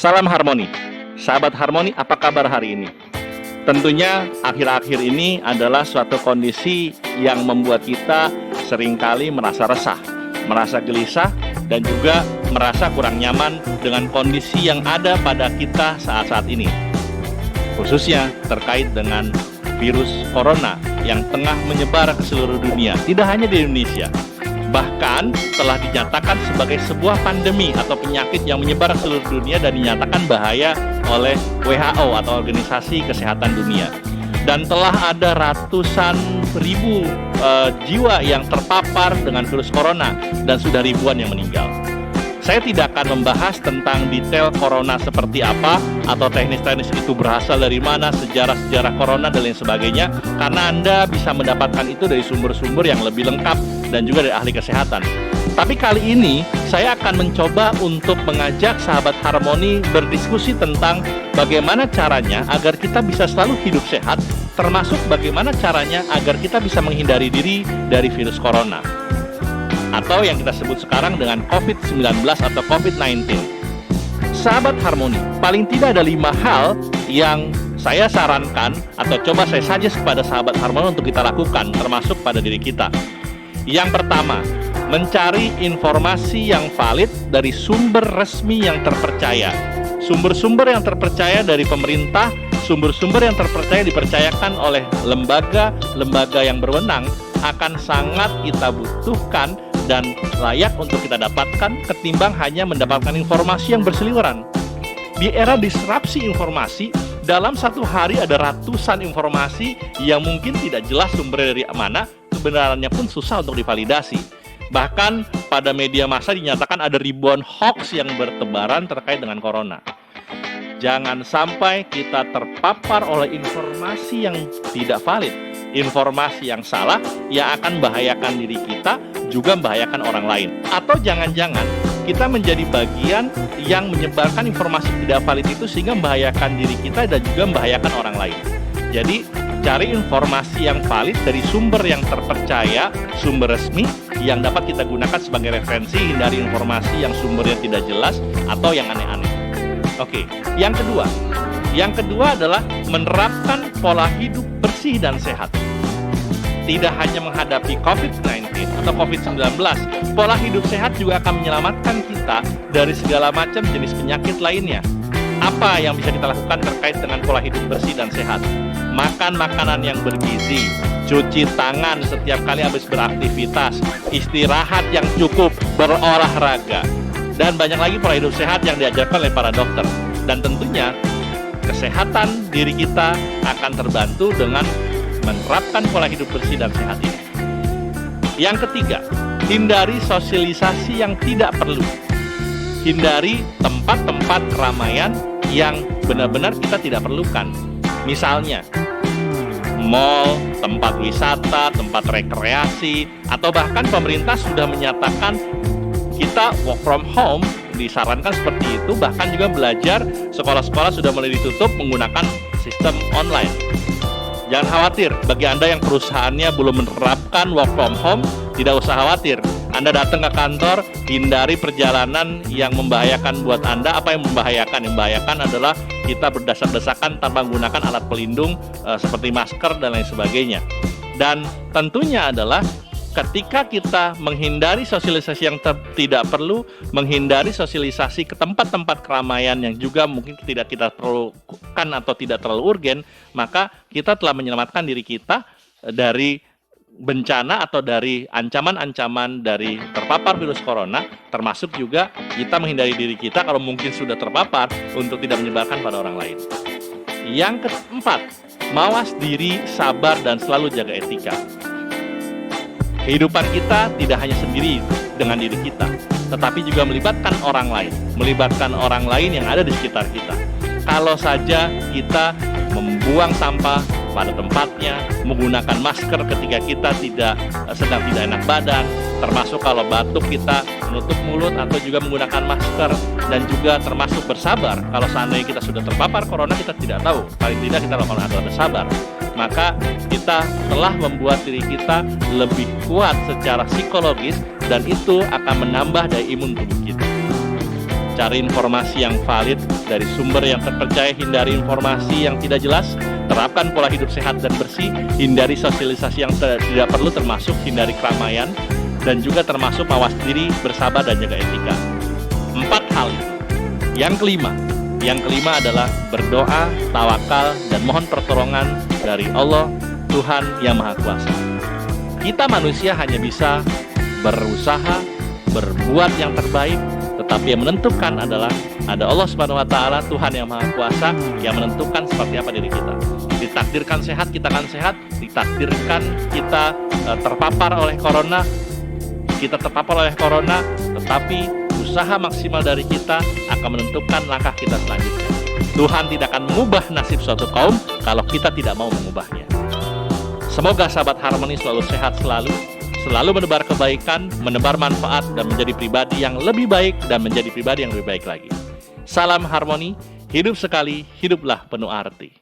Salam harmoni. Sahabat harmoni, apa kabar hari ini? Tentunya akhir-akhir ini adalah suatu kondisi yang membuat kita seringkali merasa resah, merasa gelisah, dan juga merasa kurang nyaman dengan kondisi yang ada pada kita saat-saat ini. Khususnya terkait dengan virus corona yang tengah menyebar ke seluruh dunia, tidak hanya di Indonesia. Bahkan telah dinyatakan sebagai sebuah pandemi atau penyakit yang menyebar ke seluruh dunia dan dinyatakan bahaya oleh WHO atau Organisasi Kesehatan Dunia. Dan telah ada ratusan ribu jiwa yang terpapar dengan virus corona dan sudah ribuan yang meninggal. Saya tidak akan membahas tentang detail corona seperti apa atau teknis-teknis itu berasal dari mana, sejarah-sejarah corona dan lain sebagainya, karena Anda bisa mendapatkan itu dari sumber-sumber yang lebih lengkap dan juga dari ahli kesehatan. Tapi kali ini saya akan mencoba untuk mengajak sahabat harmoni berdiskusi tentang bagaimana caranya agar kita bisa selalu hidup sehat, termasuk bagaimana caranya agar kita bisa menghindari diri dari virus corona atau yang kita sebut sekarang dengan COVID-19 atau COVID-19. Sahabat harmoni, paling tidak ada 5 hal yang saya sarankan atau coba saya suggest kepada sahabat harmoni untuk kita lakukan, termasuk pada diri kita. Yang pertama, mencari informasi yang valid dari sumber resmi yang terpercaya. Sumber-sumber yang terpercaya dari pemerintah, sumber-sumber yang terpercaya dipercayakan oleh lembaga-lembaga yang berwenang akan sangat kita butuhkan dan layak untuk kita dapatkan ketimbang hanya mendapatkan informasi yang berseliweran. Di era disrupsi informasi, dalam satu hari ada ratusan informasi yang mungkin tidak jelas sumbernya dari mana, kebenarannya pun susah untuk divalidasi. Bahkan pada media massa dinyatakan ada ribuan hoax yang bertebaran terkait dengan corona. Jangan sampai kita terpapar oleh informasi yang tidak valid, informasi yang salah yang akan membahayakan diri kita, juga membahayakan orang lain. Atau jangan-jangan kita menjadi bagian yang menyebarkan informasi tidak valid itu sehingga membahayakan diri kita dan juga membahayakan orang lain. Jadi cari informasi yang valid dari sumber yang terpercaya, sumber resmi yang dapat kita gunakan sebagai referensi, hindari informasi yang sumbernya tidak jelas atau yang aneh-aneh. Oke, yang kedua adalah menerapkan pola hidup bersih dan sehat. Tidak hanya menghadapi COVID-19 atau COVID-19, pola hidup sehat juga akan menyelamatkan kita dari segala macam jenis penyakit lainnya. Apa yang bisa kita lakukan terkait dengan pola hidup bersih dan sehat? Makan makanan yang bergizi, cuci tangan setiap kali habis beraktivitas, istirahat yang cukup, berolahraga, dan banyak lagi pola hidup sehat yang diajarkan oleh para dokter. Dan tentunya kesehatan diri kita akan terbantu dengan menerapkan pola hidup bersih dan sehat ini. Yang ketiga, hindari sosialisasi yang tidak perlu. Hindari tempat-tempat keramaian yang benar-benar kita tidak perlukan. Misalnya, mall, tempat wisata, tempat rekreasi, atau bahkan pemerintah sudah menyatakan kita work from home, disarankan seperti itu, bahkan juga belajar, sekolah-sekolah sudah mulai ditutup menggunakan sistem online. Jangan khawatir, bagi Anda yang perusahaannya belum menerapkan work from home, tidak usah khawatir. Anda datang ke kantor, hindari perjalanan yang membahayakan buat Anda. Apa yang membahayakan? Yang membahayakan adalah kita berdesak-desakan tanpa menggunakan alat pelindung seperti masker dan lain sebagainya. Dan tentunya adalah ketika kita menghindari sosialisasi yang tidak perlu, menghindari sosialisasi ke tempat-tempat keramaian yang juga mungkin tidak kita perlukan atau tidak terlalu urgen, maka kita telah menyelamatkan diri kita dari bencana atau dari ancaman-ancaman dari terpapar virus corona, termasuk juga kita menghindari diri kita kalau mungkin sudah terpapar untuk tidak menyebarkan pada orang lain. Yang keempat, mawas diri, sabar, dan selalu jaga etika. Kehidupan kita tidak hanya sendiri dengan diri kita, tetapi juga melibatkan orang lain yang ada di sekitar kita. Kalau saja kita membuang sampah pada tempatnya, menggunakan masker ketika kita sedang tidak enak badan, termasuk kalau batuk kita menutup mulut atau juga menggunakan masker, dan juga termasuk bersabar. Kalau seandainya kita sudah terpapar corona, kita tidak tahu, paling tidak kita lakukan adalah bersabar. Maka kita telah membuat diri kita lebih kuat secara psikologis dan itu akan menambah daya imun tubuh kita. Cari informasi yang valid dari sumber yang terpercaya, hindari informasi yang tidak jelas, terapkan pola hidup sehat dan bersih, hindari sosialisasi yang tidak perlu, termasuk hindari keramaian, dan juga termasuk mawas diri, bersabar, dan jaga etika. 4 hal itu. Yang kelima adalah berdoa, tawakal, dan mohon pertolongan dari Allah, Tuhan yang Maha Kuasa. Kita manusia hanya bisa berusaha, berbuat yang terbaik, tetapi yang menentukan adalah ada Allah Subhanahu wa Ta'ala, Tuhan yang Maha Kuasa, yang menentukan seperti apa diri kita. Ditakdirkan sehat, kita akan sehat. Ditakdirkan kita terpapar oleh corona, kita terpapar oleh corona, tetapi usaha maksimal dari kita akan menentukan langkah kita selanjutnya. Tuhan tidak akan mengubah nasib suatu kaum kalau kita tidak mau mengubahnya. Semoga sahabat Harmoni selalu sehat selalu menebar kebaikan, menebar manfaat, dan menjadi pribadi yang lebih baik dan menjadi pribadi yang lebih baik lagi. Salam Harmoni, hidup sekali, hiduplah penuh arti.